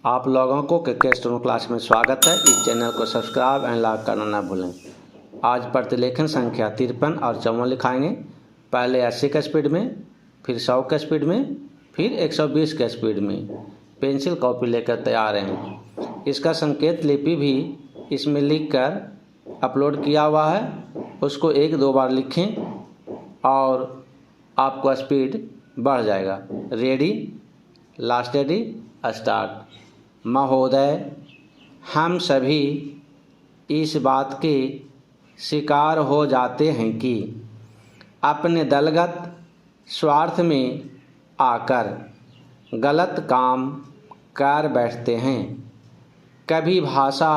आप लोगों को के स्टोन क्लास में स्वागत है। इस चैनल को सब्सक्राइब एंड लाइक करना ना भूलें। आज प्रतिलेखन संख्या 53 और 54 लिखाएंगे। पहले 80 के स्पीड में, फिर 100 के स्पीड में, फिर 120 के स्पीड में। पेंसिल कॉपी लेकर तैयार हैं। इसका संकेत लिपि भी इसमें लिखकर अपलोड किया हुआ है। उसको 1-2 बार लिखें और आपको स्पीड बढ़ जाएगा। Ready, last ready, start. महोदय, हम सभी इस बात के शिकार हो जाते हैं कि अपने दलगत स्वार्थ में आकर गलत काम कर बैठते हैं। कभी भाषा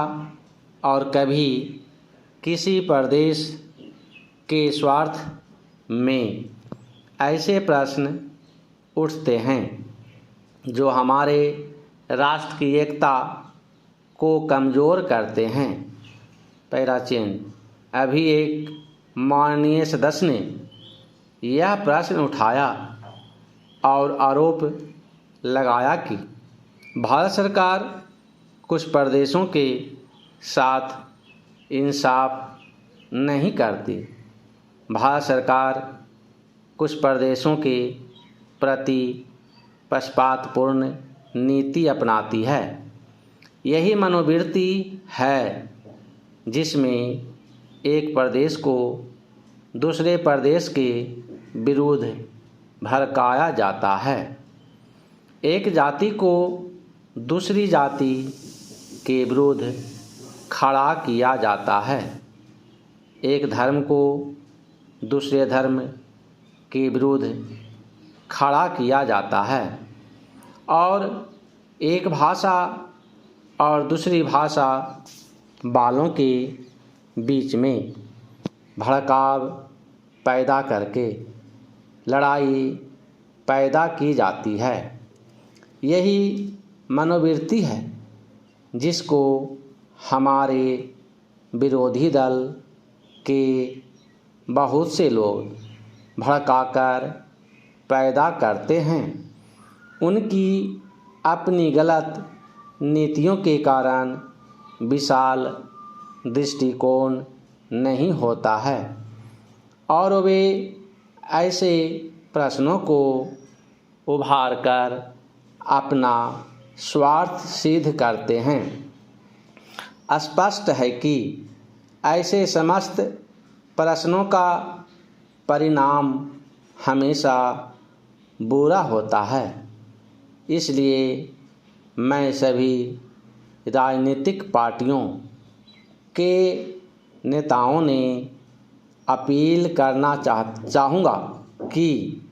और कभी किसी प्रदेश के स्वार्थ में ऐसे प्रश्न उठते हैं जो हमारे राष्ट्र की एकता को कमज़ोर करते हैं। पैराचीन। अभी एक माननीय सदस्य ने यह प्रश्न उठाया और आरोप लगाया कि भारत सरकार कुछ प्रदेशों के साथ इंसाफ नहीं करती। भारत सरकार कुछ प्रदेशों के प्रति पक्षपातपूर्ण नीति अपनाती है। यही मनोवृत्ति है जिसमें एक प्रदेश को दूसरे प्रदेश के विरुद्ध भड़काया जाता है। एक जाति को दूसरी जाति के विरुद्ध खड़ा किया जाता है। एक धर्म को दूसरे धर्म के विरुद्ध खड़ा किया जाता है और एक भाषा और दूसरी भाषा वालों के बीच में भड़काव पैदा करके लड़ाई पैदा की जाती है। यही मनोवृत्ति है जिसको हमारे विरोधी दल के बहुत से लोग भड़काकर पैदा करते हैं। उनकी अपनी गलत नीतियों के कारण विशाल दृष्टिकोण नहीं होता है और वे ऐसे प्रश्नों को उभार कर अपना स्वार्थ सिद्ध करते हैं। स्पष्ट है कि ऐसे समस्त प्रश्नों का परिणाम हमेशा बुरा होता है। इसलिए मैं सभी राजनीतिक पार्टियों के नेताओं ने अपील करना चाहूँगा कि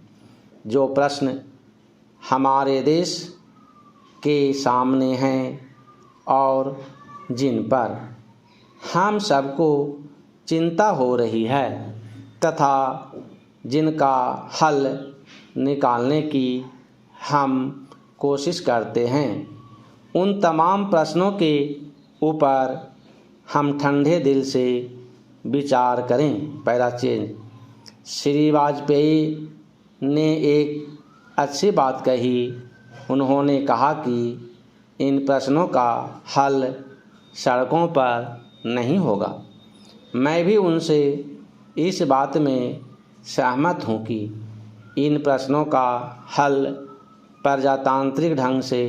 जो प्रश्न हमारे देश के सामने हैं और जिन पर हम सबको चिंता हो रही है तथा जिनका हल निकालने की हम कोशिश करते हैं, उन तमाम प्रश्नों के ऊपर हम ठंडे दिल से विचार करें। पैराचीन। श्री वाजपेयी ने एक अच्छी बात कही। उन्होंने कहा कि इन प्रश्नों का हल सड़कों पर नहीं होगा। मैं भी उनसे इस बात में सहमत हूँ कि इन प्रश्नों का हल प्रजातांत्रिक ढंग से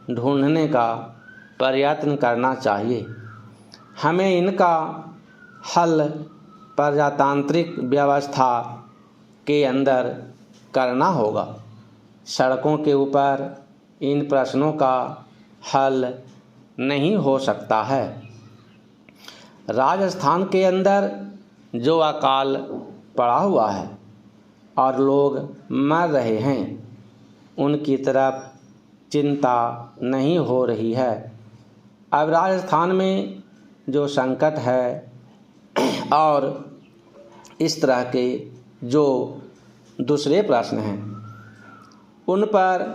ढूंढने का प्रयत्न करना चाहिए। हमें इनका हल प्रजातांत्रिक व्यवस्था के अंदर करना होगा। सड़कों के ऊपर इन प्रश्नों का हल नहीं हो सकता है। राजस्थान के अंदर जो अकाल पड़ा हुआ है और लोग मर रहे हैं, उनकी तरफ चिंता नहीं हो रही है। अब राजस्थान में जो संकट है और इस तरह के जो दूसरे प्रश्न हैं, उन पर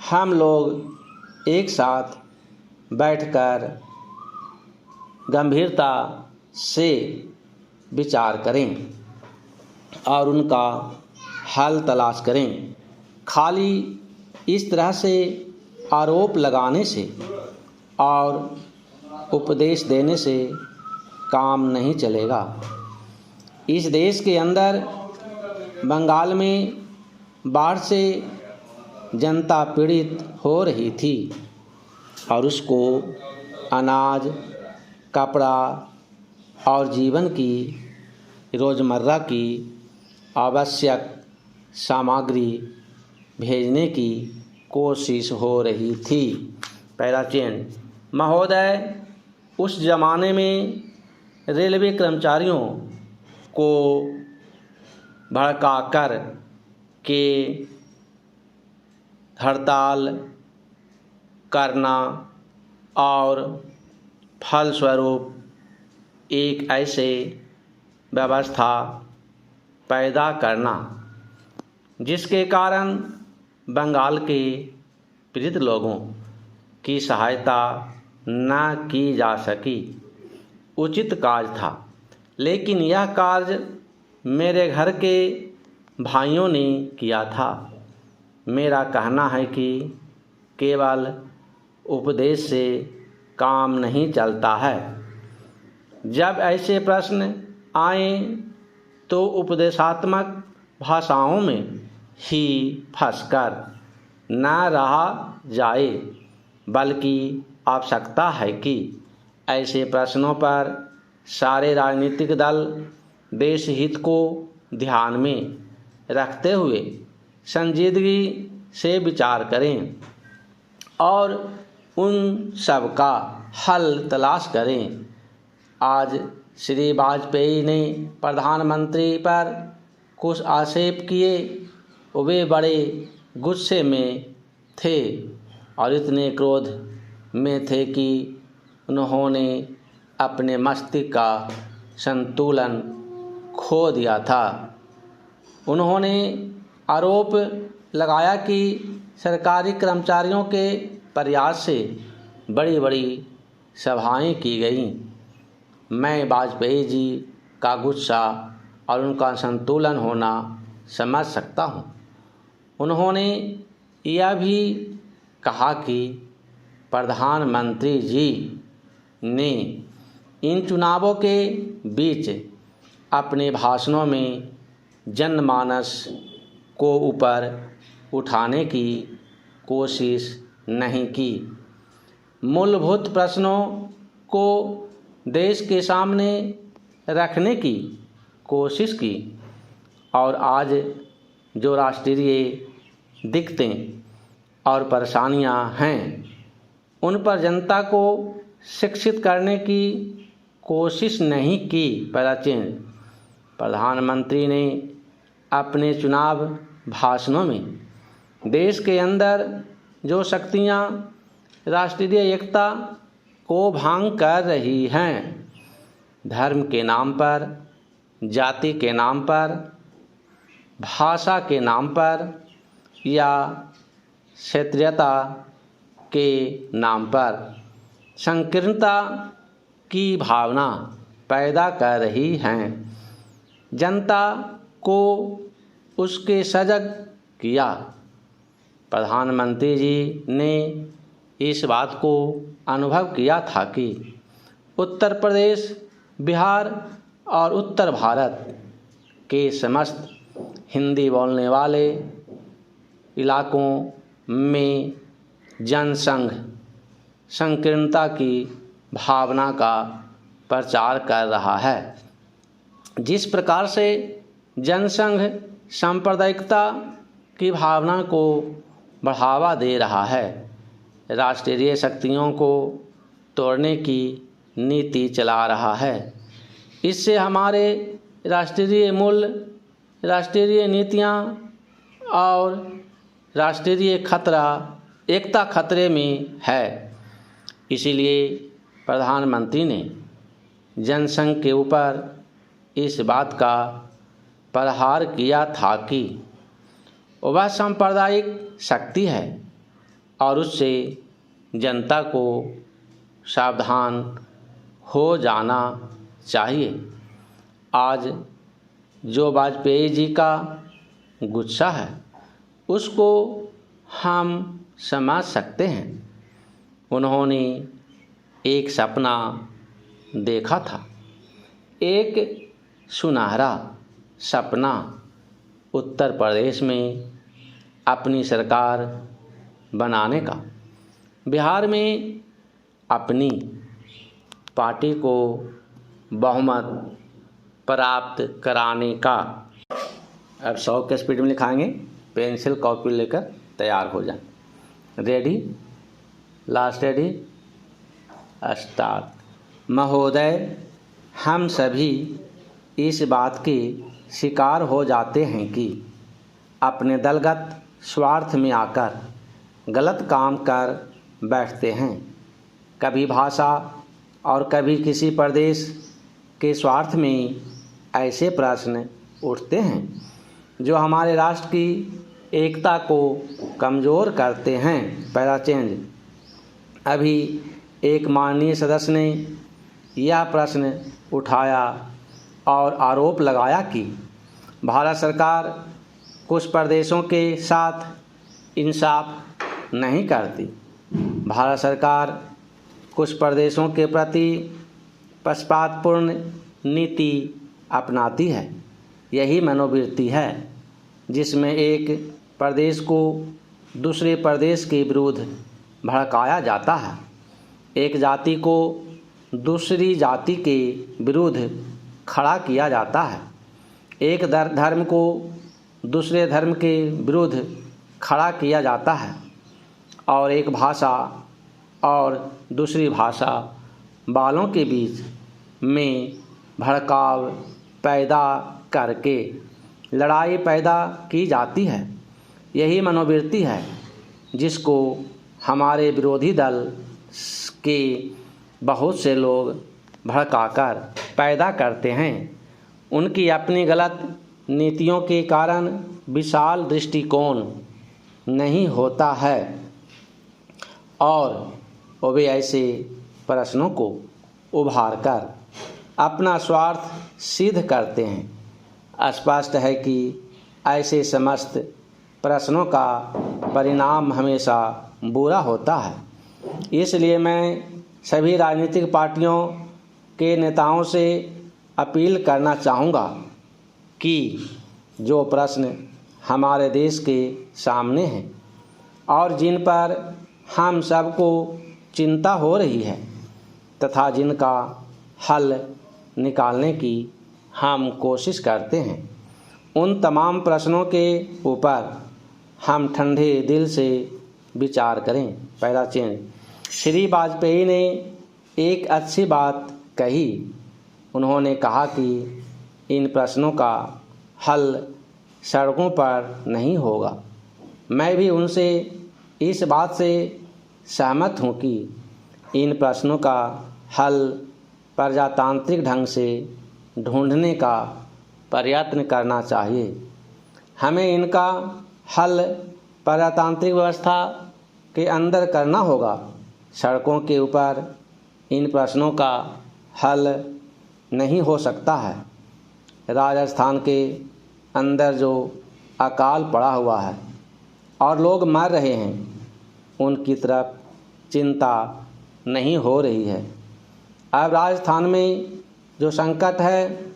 हम लोग एक साथ बैठकर गंभीरता से विचार करें और उनका हल तलाश करें। खाली इस तरह से आरोप लगाने से और उपदेश देने से काम नहीं चलेगा। इस देश के अंदर बंगाल में बाढ़ से जनता पीड़ित हो रही थी और उसको अनाज, कपड़ा और जीवन की रोज़मर्रा की आवश्यक सामग्री भेजने की कोशिश हो रही थी। पैराचेन महोदय, उस ज़माने में रेलवे कर्मचारियों को भड़काकर के हड़ताल करना और फलस्वरूप एक ऐसे व्यवस्था पैदा करना जिसके कारण बंगाल के पीड़ित लोगों की सहायता न की जा सकी, उचित कार्य था। लेकिन यह कार्य मेरे घर के भाइयों ने किया था। मेरा कहना है कि केवल उपदेश से काम नहीं चलता है। जब ऐसे प्रश्न आए तो उपदेशात्मक भाषाओं में ही फंसकर न रहा जाए, बल्कि आवश्यकता है कि ऐसे प्रश्नों पर सारे राजनीतिक दल देश हित को ध्यान में रखते हुए संजीदगी से विचार करें और उन सब का हल तलाश करें। आज श्री वाजपेयी ने प्रधानमंत्री पर कुछ आक्षेप किए। वे बड़े गुस्से में थे और इतने क्रोध में थे कि उन्होंने अपने मस्तिष्क का संतुलन खो दिया था। उन्होंने आरोप लगाया कि सरकारी कर्मचारियों के प्रयास से बड़ी बड़ी सभाएं की गईं। मैं वाजपेयी जी का गुस्सा और उनका संतुलन होना समझ सकता हूं। उन्होंने यह भी कहा कि प्रधानमंत्री जी ने इन चुनावों के बीच अपने भाषणों में जनमानस को ऊपर उठाने की कोशिश नहीं की, मूलभूत प्रश्नों को देश के सामने रखने की कोशिश की और आज जो राष्ट्रीय दिक्कतें और परेशानियां हैं उन पर जनता को शिक्षित करने की कोशिश नहीं की। प्राचीन प्रधानमंत्री ने अपने चुनाव भाषणों में देश के अंदर जो शक्तियां राष्ट्रीय एकता को भंग कर रही हैं, धर्म के नाम पर, जाति के नाम पर, भाषा के नाम पर या क्षेत्रीयता के नाम पर संकीर्णता की भावना पैदा कर रही हैं, जनता को उसके सजग किया। प्रधानमंत्री जी ने इस बात को अनुभव किया था कि उत्तर प्रदेश, बिहार और उत्तर भारत के समस्त हिंदी बोलने वाले इलाकों में जनसंघ संकीर्णता की भावना का प्रचार कर रहा है। जिस प्रकार से जनसंघ सांप्रदायिकता की भावना को बढ़ावा दे रहा है, राष्ट्रीय शक्तियों को तोड़ने की नीति चला रहा है, इससे हमारे राष्ट्रीय मूल्य, राष्ट्रीय नीतियाँ और राष्ट्रीय एकता खतरे में है। इसीलिए प्रधानमंत्री ने जनसंघ के ऊपर इस बात का प्रहार किया था कि वह सांप्रदायिक शक्ति है और उससे जनता को सावधान हो जाना चाहिए। आज जो वाजपेयी जी का गुस्सा है उसको हम समझ सकते हैं। उन्होंने एक सपना देखा था, एक सुनहरा सपना, उत्तर प्रदेश में अपनी सरकार बनाने का, बिहार में अपनी पार्टी को बहुमत प्राप्त कराने का। अब 100 के स्पीड में लिखाएंगे, पेंसिल कॉपी लेकर तैयार हो जाए। Ready, last ready, start. महोदय, हम सभी इस बात के शिकार हो जाते हैं कि अपने दलगत स्वार्थ में आकर गलत काम कर बैठते हैं। कभी भाषा और कभी किसी प्रदेश के स्वार्थ में ऐसे प्रश्न उठते हैं जो हमारे राष्ट्र की एकता को कमज़ोर करते हैं। Para change. अभी एक माननीय सदस्य ने यह प्रश्न उठाया और आरोप लगाया कि भारत सरकार कुछ प्रदेशों के साथ इंसाफ नहीं करती। भारत सरकार कुछ प्रदेशों के प्रति पक्षपातपूर्ण नीति अपनाती है। यही मनोवृत्ति है जिसमें एक प्रदेश को दूसरे प्रदेश के विरुद्ध भड़काया जाता है, एक जाति को दूसरी जाति के विरुद्ध खड़ा किया जाता है, एक धर्म को दूसरे धर्म के विरुद्ध खड़ा किया जाता है, और एक भाषा और दूसरी भाषा वालों के बीच में भड़काव पैदा करके लड़ाई पैदा की जाती है। यही मनोवृत्ति है जिसको हमारे विरोधी दल के बहुत से लोग भड़काकर पैदा करते हैं। उनकी अपनी गलत नीतियों के कारण विशाल दृष्टिकोण नहीं होता है और वे ऐसे प्रश्नों को उभार कर अपना स्वार्थ सिद्ध करते हैं। स्पष्ट है कि ऐसे समस्त प्रश्नों का परिणाम हमेशा बुरा होता है। इसलिए मैं सभी राजनीतिक पार्टियों के नेताओं से अपील करना चाहूँगा कि जो प्रश्न हमारे देश के सामने हैं और जिन पर हम सबको चिंता हो रही है तथा जिनका हल निकालने की हम कोशिश करते हैं, उन तमाम प्रश्नों के ऊपर हम ठंडे दिल से विचार करें। Para change. श्री वाजपेयी ने एक अच्छी बात कही। उन्होंने कहा कि इन प्रश्नों का हल सड़कों पर नहीं होगा। मैं भी उनसे इस बात से सहमत हूँ कि इन प्रश्नों का हल प्रजातांत्रिक ढंग से ढूंढने का प्रयत्न करना चाहिए। हमें इनका हल प्रजातांत्रिक व्यवस्था के अंदर करना होगा। सड़कों के ऊपर इन प्रश्नों का हल नहीं हो सकता है। राजस्थान के अंदर जो अकाल पड़ा हुआ है और लोग मर रहे हैं, उनकी तरफ चिंता नहीं हो रही है। अब राजस्थान में जो संकट है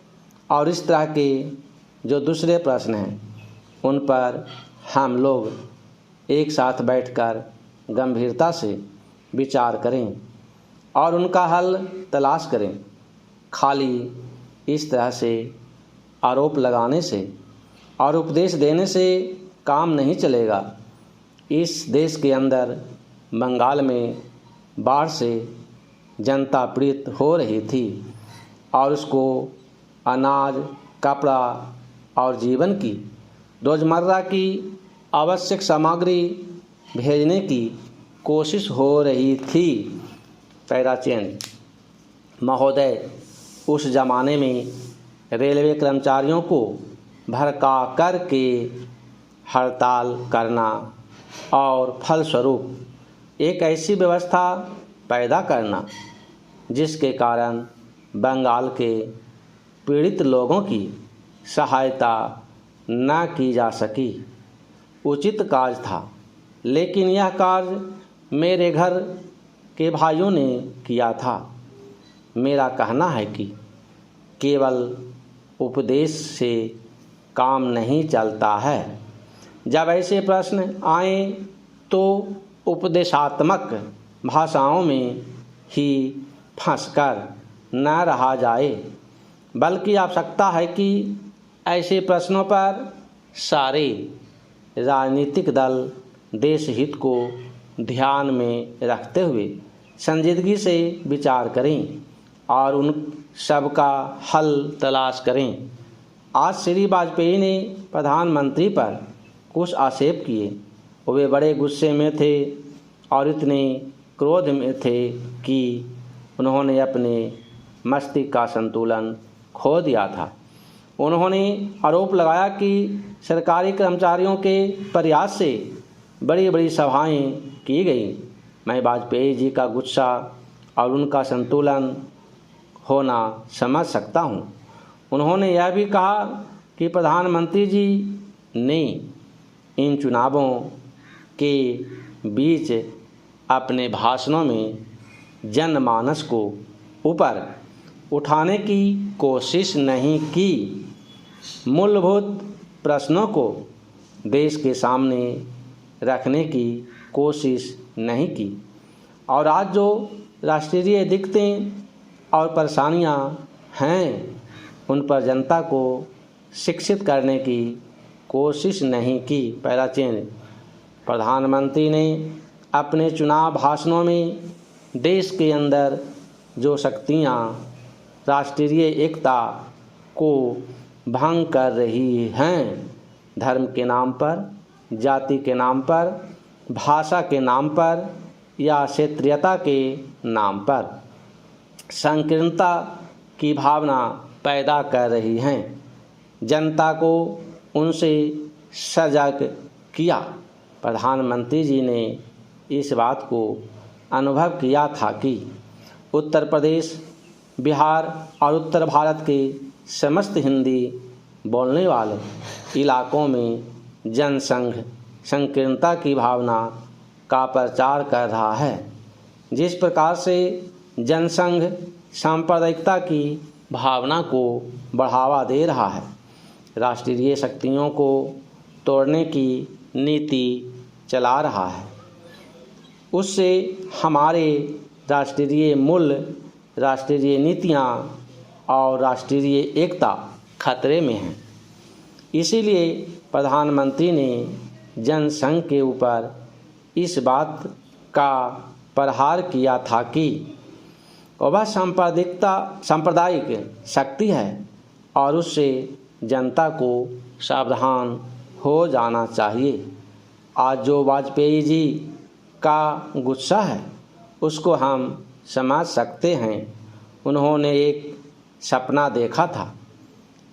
और इस तरह के जो दूसरे प्रश्न हैं, उन पर हम लोग एक साथ बैठकर गंभीरता से विचार करें और उनका हल तलाश करें। खाली इस तरह से आरोप लगाने से और उपदेश देने से काम नहीं चलेगा। इस देश के अंदर बंगाल में बाढ़ से जनता पीड़ित हो रही थी और उसको अनाज, कपड़ा और जीवन की रोज़मर्रा की आवश्यक सामग्री भेजने की कोशिश हो रही थी। Para change. महोदय, उस ज़माने में रेलवे कर्मचारियों को भड़का कर के हड़ताल करना और फलस्वरूप एक ऐसी व्यवस्था पैदा करना जिसके कारण बंगाल के पीड़ित लोगों की सहायता न की जा सकी, उचित कार्य था। लेकिन यह कार्य मेरे घर के भाइयों ने किया था। मेरा कहना है कि केवल उपदेश से काम नहीं चलता है। जब ऐसे प्रश्न आएं तो उपदेशात्मक भाषाओं में ही फंसकर न रहा जाए, बल्कि आवश्यकता है कि ऐसे प्रश्नों पर सारे राजनीतिक दल देश हित को ध्यान में रखते हुए संजीदगी से विचार करें और उन सब का हल तलाश करें। आज श्री वाजपेयी ने प्रधानमंत्री पर कुछ आक्षेप किए। वे बड़े गुस्से में थे और इतने क्रोध में थे कि उन्होंने अपने मस्तिष्क का संतुलन खो दिया था। उन्होंने आरोप लगाया कि सरकारी कर्मचारियों के प्रयास से बड़ी बड़ी सभाएं की गई। मैं वाजपेयी जी का गुस्सा और उनका संतुलन होना समझ सकता हूँ। उन्होंने यह भी कहा कि प्रधानमंत्री जी ने इन चुनावों के बीच अपने भाषणों में जनमानस को ऊपर उठाने की कोशिश नहीं की, मूलभूत प्रश्नों को देश के सामने रखने की कोशिश नहीं की। और आज जो राष्ट्रीय दिक्कतें और परेशानियां हैं उन पर जनता को शिक्षित करने की कोशिश नहीं की। पहला चेंज, प्रधानमंत्री ने अपने चुनाव भाषणों में देश के अंदर जो शक्तियां राष्ट्रीय एकता को भंग कर रही हैं, धर्म के नाम पर, जाति के नाम पर, भाषा के नाम पर या क्षेत्रीयता के नाम पर संकीर्णता की भावना पैदा कर रही हैं, जनता को उनसे सजग किया। प्रधानमंत्री जी ने इस बात को अनुभव किया था कि उत्तर प्रदेश, बिहार और उत्तर भारत के समस्त हिंदी बोलने वाले इलाकों में जनसंघ संकीर्णता की भावना का प्रचार कर रहा है। जिस प्रकार से जनसंघ सांप्रदायिकता की भावना को बढ़ावा दे रहा है, राष्ट्रीय शक्तियों को तोड़ने की नीति चला रहा है, उससे हमारे राष्ट्रीय मूल्य, राष्ट्रीय नीतियाँ और राष्ट्रीय एकता खतरे में हैं। इसीलिए प्रधानमंत्री ने जनसंघ के ऊपर इस बात का प्रहार किया था कि वह सांप्रदायिक शक्ति है और उससे जनता को सावधान हो जाना चाहिए। आज जो वाजपेयी जी का गुस्सा है उसको हम समझ सकते हैं। उन्होंने एक सपना देखा था,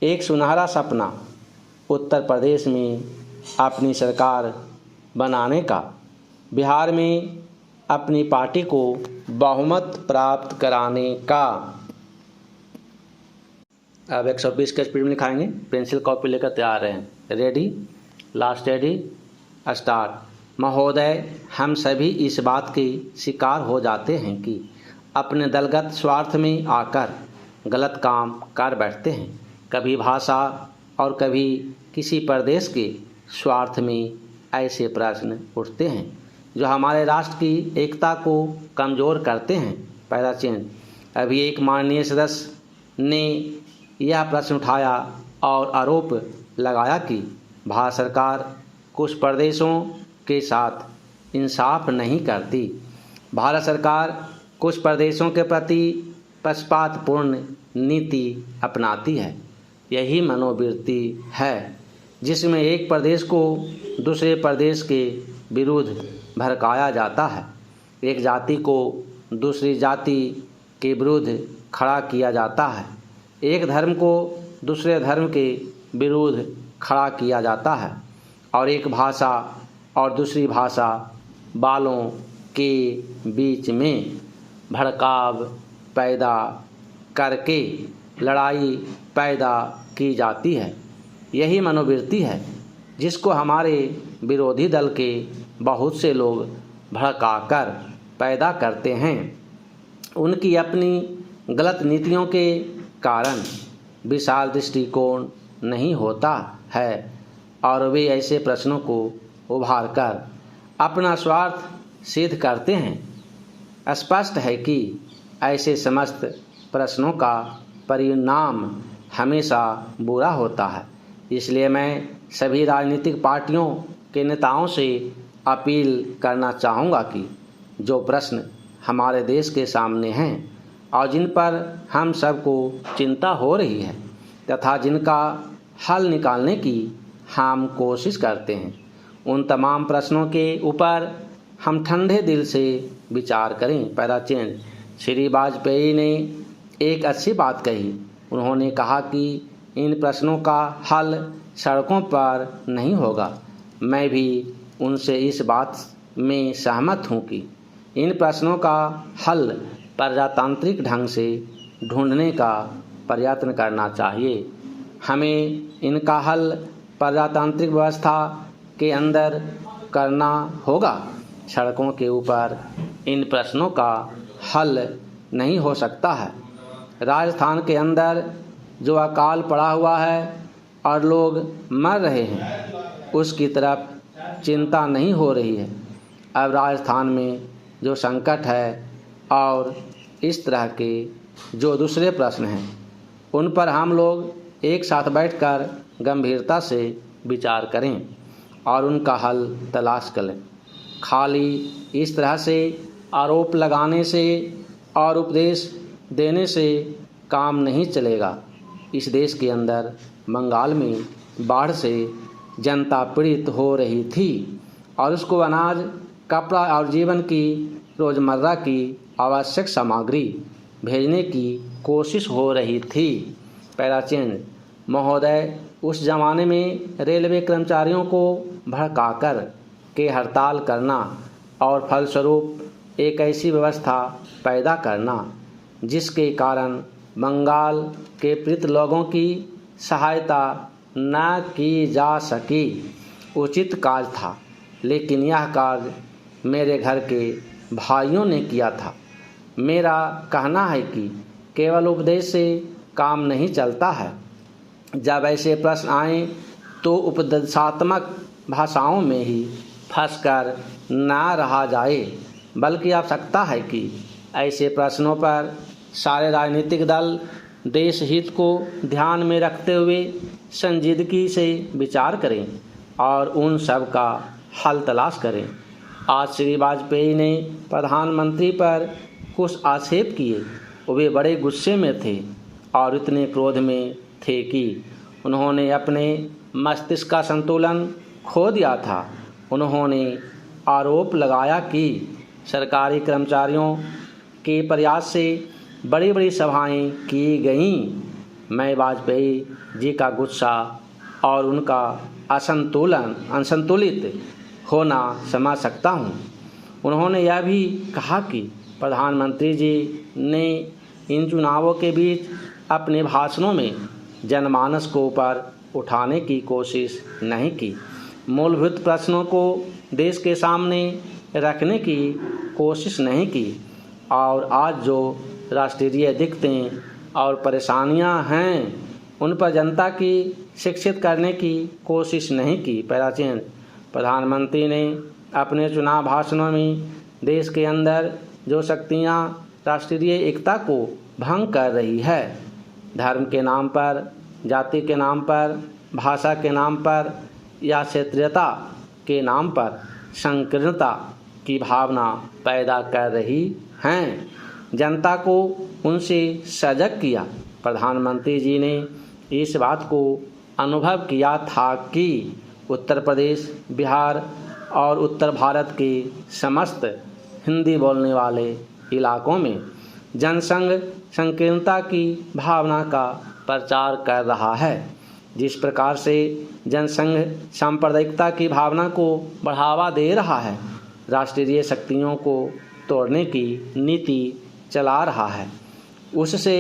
एक सुनहरा सपना, उत्तर प्रदेश में अपनी सरकार बनाने का, बिहार में अपनी पार्टी को बहुमत प्राप्त कराने का। अब 120 के स्पीड में लिखाएंगे, पेंसिल कॉपी लेकर तैयार रहें। Ready, last ready, start. महोदय, हम सभी इस बात के शिकार हो जाते हैं कि अपने दलगत स्वार्थ में आकर गलत काम कर बैठते हैं। कभी भाषा और कभी किसी प्रदेश के स्वार्थ में ऐसे प्रश्न उठते हैं जो हमारे राष्ट्र की एकता को कमज़ोर करते हैं। पहला चेंज, अभी एक माननीय सदस्य ने यह प्रश्न उठाया और आरोप लगाया कि भारत सरकार कुछ प्रदेशों के साथ इंसाफ नहीं करती। भारत सरकार कुछ प्रदेशों के प्रति पक्षपातपूर्ण नीति अपनाती है। यही मनोवृत्ति है जिसमें एक प्रदेश को दूसरे प्रदेश के विरुद्ध भड़काया जाता है, एक जाति को दूसरी जाति के विरुद्ध खड़ा किया जाता है, एक धर्म को दूसरे धर्म के विरुद्ध खड़ा किया जाता है और एक भाषा और दूसरी भाषा वालों के बीच में भड़काव पैदा करके लड़ाई पैदा की जाती है। यही मनोवृत्ति है जिसको हमारे विरोधी दल के बहुत से लोग भड़काकर पैदा करते हैं। उनकी अपनी गलत नीतियों के कारण विशाल दृष्टिकोण नहीं होता है और वे ऐसे प्रश्नों को उभार कर अपना स्वार्थ सिद्ध करते हैं। स्पष्ट है कि ऐसे समस्त प्रश्नों का परिणाम हमेशा बुरा होता है। इसलिए मैं सभी राजनीतिक पार्टियों के नेताओं से अपील करना चाहूँगा कि जो प्रश्न हमारे देश के सामने हैं और जिन पर हम सबको चिंता हो रही है तथा जिनका हल निकालने की हम कोशिश करते हैं, उन तमाम प्रश्नों के ऊपर हम ठंडे दिल से विचार करें। पैराचेन श्री वाजपेयी ने एक अच्छी बात कही। उन्होंने कहा कि इन प्रश्नों का हल सड़कों पर नहीं होगा। मैं भी उनसे इस बात में सहमत हूँ कि इन प्रश्नों का हल प्रजातांत्रिक ढंग से ढूंढने का प्रयत्न करना चाहिए। हमें इनका हल प्रजातांत्रिक व्यवस्था के अंदर करना होगा। सड़कों के ऊपर इन प्रश्नों का हल नहीं हो सकता है। राजस्थान के अंदर जो अकाल पड़ा हुआ है और लोग मर रहे हैं, उसकी तरफ चिंता नहीं हो रही है। अब राजस्थान में जो संकट है और इस तरह के जो दूसरे प्रश्न हैं, उन पर हम लोग एक साथ बैठकर गंभीरता से विचार करें और उनका हल तलाश करें। खाली इस तरह से आरोप लगाने से और उपदेश देने से काम नहीं चलेगा। इस देश के अंदर बंगाल में बाढ़ से जनता पीड़ित हो रही थी और उसको अनाज, कपड़ा और जीवन की रोज़मर्रा की आवश्यक सामग्री भेजने की कोशिश हो रही थी। पैराचेन महोदय उस ज़माने में रेलवे कर्मचारियों को भड़काकर के हड़ताल करना और फलस्वरूप एक ऐसी व्यवस्था पैदा करना जिसके कारण बंगाल के पीड़ित लोगों की सहायता न की जा सकी, उचित कार्य था। लेकिन यह कार्य मेरे घर के भाइयों ने किया था। मेरा कहना है कि केवल उपदेश से काम नहीं चलता है। जब ऐसे प्रश्न आएँ तो उपदेशात्मक भाषाओं में ही फंसकर ना रहा जाए, बल्कि आवश्यकता है कि ऐसे प्रश्नों पर सारे राजनीतिक दल देश हित को ध्यान में रखते हुए संजीदगी से विचार करें और उन सब का हल तलाश करें। आज श्री वाजपेयी ने प्रधानमंत्री पर कुछ आक्षेप किए। वे बड़े गुस्से में थे और इतने क्रोध में थे कि उन्होंने अपने मस्तिष्क का संतुलन खो दिया था। उन्होंने आरोप लगाया कि सरकारी कर्मचारियों के प्रयास से बड़ी बड़ी सभाएं की गईं। मैं वाजपेयी जी का गुस्सा और उनका असंतुलित होना समझ सकता हूं। उन्होंने यह भी कहा कि प्रधानमंत्री जी ने इन चुनावों के बीच अपने भाषणों में जनमानस को ऊपर उठाने की कोशिश नहीं की, मूलभूत प्रश्नों को देश के सामने रखने की कोशिश नहीं की और आज जो राष्ट्रीय दिक्कतें और परेशानियां हैं उन पर जनता की शिक्षित करने की कोशिश नहीं की। पैराचेन प्रधानमंत्री ने अपने चुनाव भाषणों में देश के अंदर जो शक्तियां राष्ट्रीय एकता को भंग कर रही है, धर्म के नाम पर, जाति के नाम पर, भाषा के नाम पर या क्षेत्रीयता के नाम पर संकीर्णता की भावना पैदा कर रही हैं, जनता को उनसे सजग किया। प्रधानमंत्री जी ने इस बात को अनुभव किया था कि उत्तर प्रदेश, बिहार और उत्तर भारत के समस्त हिंदी बोलने वाले इलाकों में जनसंघ संकीर्णता की भावना का प्रचार कर रहा है। जिस प्रकार से जनसंघ सांप्रदायिकता की भावना को बढ़ावा दे रहा है, राष्ट्रीय शक्तियों को तोड़ने की नीति चला रहा है, उससे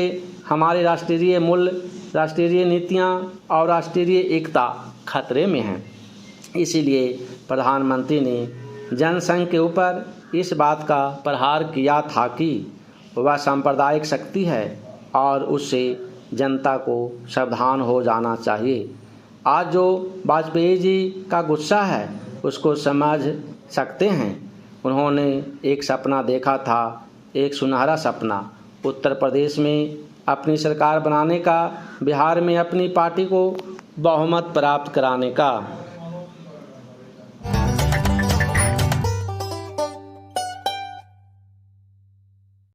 हमारे राष्ट्रीय मूल्य, राष्ट्रीय नीतियाँ और राष्ट्रीय एकता खतरे में हैं। इसीलिए प्रधानमंत्री ने जनसंघ के ऊपर इस बात का प्रहार किया था कि वह सांप्रदायिक शक्ति है और उससे जनता को सावधान हो जाना चाहिए। आज जो वाजपेयी जी का गुस्सा है उसको समझ सकते हैं। उन्होंने एक सपना देखा था, एक सुनहरा सपना, उत्तर प्रदेश में अपनी सरकार बनाने का, बिहार में अपनी पार्टी को बहुमत प्राप्त कराने का।